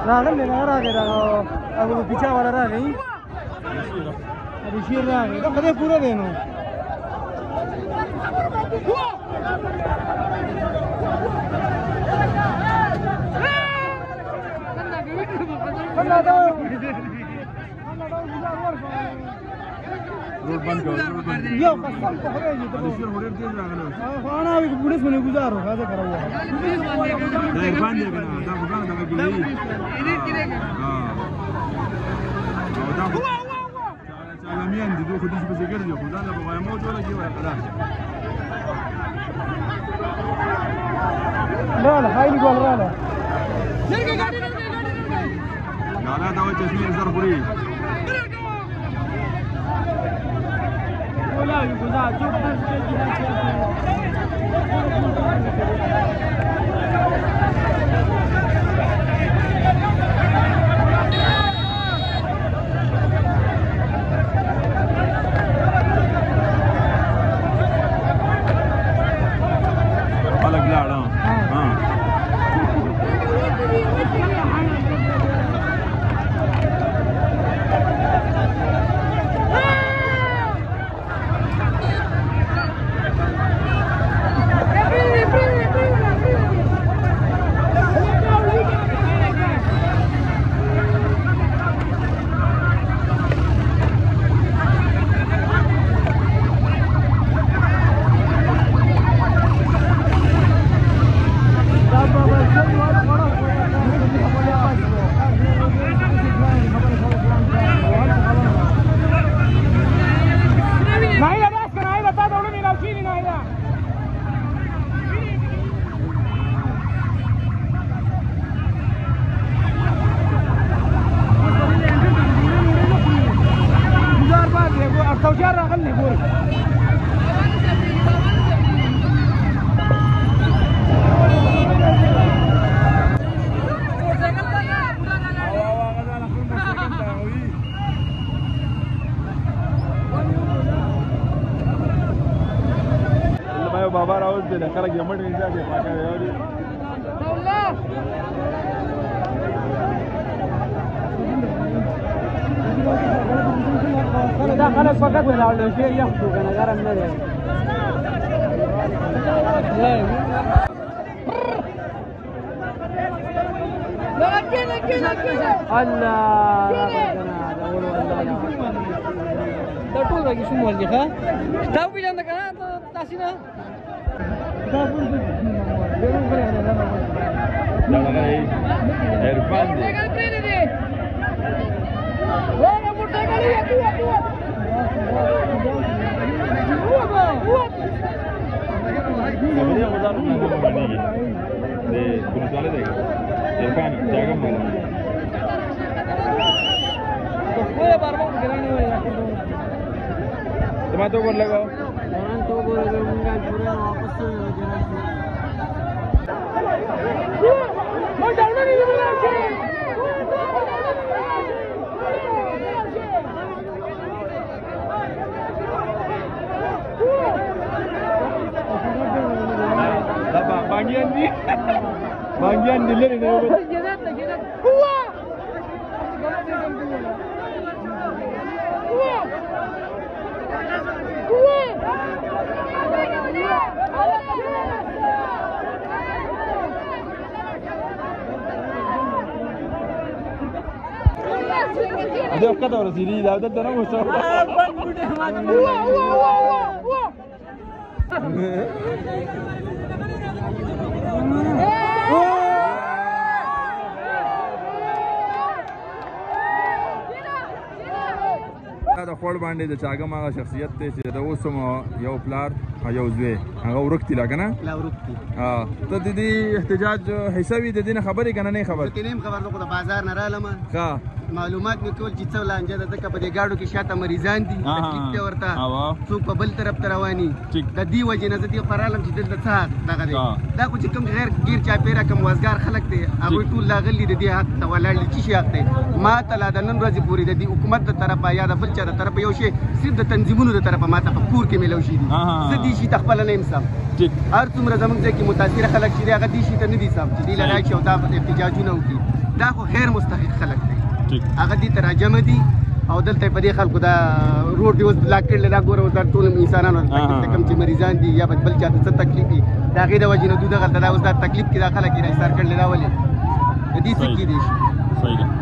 रागन लेना रागे रागो अब वो पीछा वाला राग नहीं अभी शेर राग है तो कदे पूरा देनो रोड बंद करो यो कसम तो है ये तो शेर होरे तेज रागना खाना भी पुलिस में गुजारो काजे करा हुआ है बंद है ना दा बुका दा की हां दा चला मिyan di do khudi se ger jo khuda da ba mo jo la ki wa kada لا لا هاي اللي قال لا لا لا دا وجه اسمه زربوري ولا يقول बाबा राउत दे खरा गेमट नहीं जाके पाका यारी لا خلاص فقط ولا ولا شيء ياخذوا انا غير من لا كده الله دا ټول راګي شو مول دي ښا تاسو پیژاند کنه تاسو نه دا ټول دې ډېر غره نه لا لا عرفان دي ولا مرتګلي خبريه مدارو نه باندې دي پولیس والے دی عرفان جاګم والا خو بار بار ګرانه وای تما تو بول لگاओ तो बोल रहे हैं मुंगा पूरा वापस Bagian di lari na yun. Ada kata orang sini, dah ada tanah musuh. دا خور باندې د چاګم هغه شخصیت دی چې د اوس هم یو پلار یو زوی هغه ورکتي لا کنه لا ورکتي ته د دې احتجاج حصہ وی د دې نه خبرې کنه نه خبر ته نیم خبر د بازار نه رالم ها معلومات مې کول چې څو لانجه ده ځکه په دې گاډو کې شاته مریضان دي تکلیف ته ورته څوک په بل طرف ته رواني د دې وجې نه زه فرالم چې دلته څه دغه دی دا خو چې کوم غیر گیر چاپیره کوم وزګار خلک دي هغوی ټول لاغلي د دې حق ته ولاړ دي چې شي حق دی ما ته لا د نن ورځې پورې د دې حکومت د طرفه یا د بل چا د طرفه یو شی صرف د تنظیمونو د طرفه ما ته په کور کې میلو شي دي زه دې شي ته خپله نه یم سم هر څومره زموږ ځای کې متاثره خلک چې دي هغه دې شي ته نه دي سم چې دې له راشي او دا احتجاجونه وکړي دا خو غیر مستحق خلک دی هغه دې ته راجمع دي او دلته په دې خلکو دا روډ دی اوس بلاک کړل دا ګوره دا ټول انسانانو ته کم چې مریضان دي یا بل چا ته څه تکلیف دي دا هغې د وجې نه دوی دغلته دا اوس دا تکلیف کې دا خلک یې راایستار کړل دا ولې د دې څه کېدی شي صحیح ده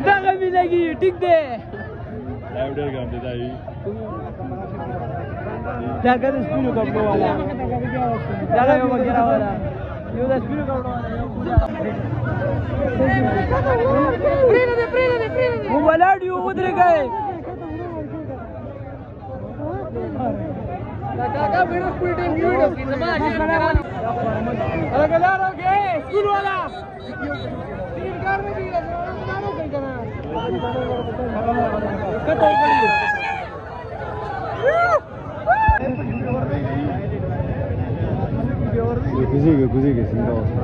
دغه مې لګي ټیک دی دا ډېر ګرم دی دا د سپینو کپړو والا دغه یو وګړه والا یو د سپینو کپړو والا مو ولاړ یو ودرېږئ کاکا بیرو خپل ټیم ویډیو کې زما شیر کرانو هغه لارو کې سکول والا تین کار نه دی لارو کوي کنه کته کوي Così si indossa.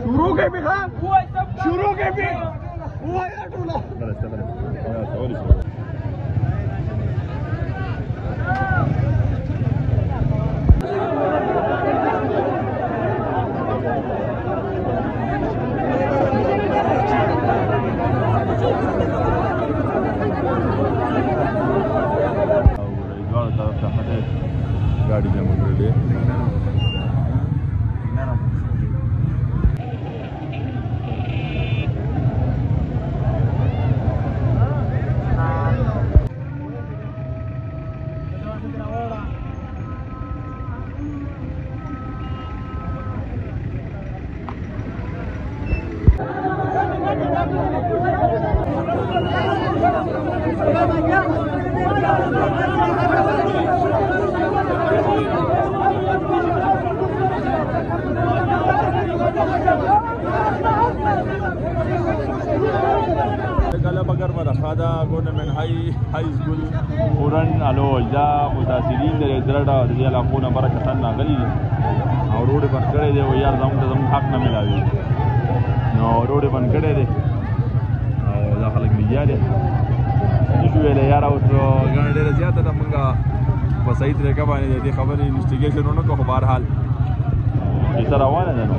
शुरू के भी हाँ शुरू के भी हुआ यार टूला गाड़ी जमा कर ले خدا گورنمنٹ های سکول پورن الوج دا متاثرین د درډا د علاقو نه برکه کسان راغلي دي او روډ بند کړی دی او یار زموږ حق نه ملاوي نو روډ بند کړی دی او دا خلک لګیا دي نشو ویلی یاره اوس ګڼه ډېره زیاته ده مونږ په صحیح طریقه باندې د دې خبرې انوسټیګیشن ونه کړو خو بهرحال کیسه روانه ده نو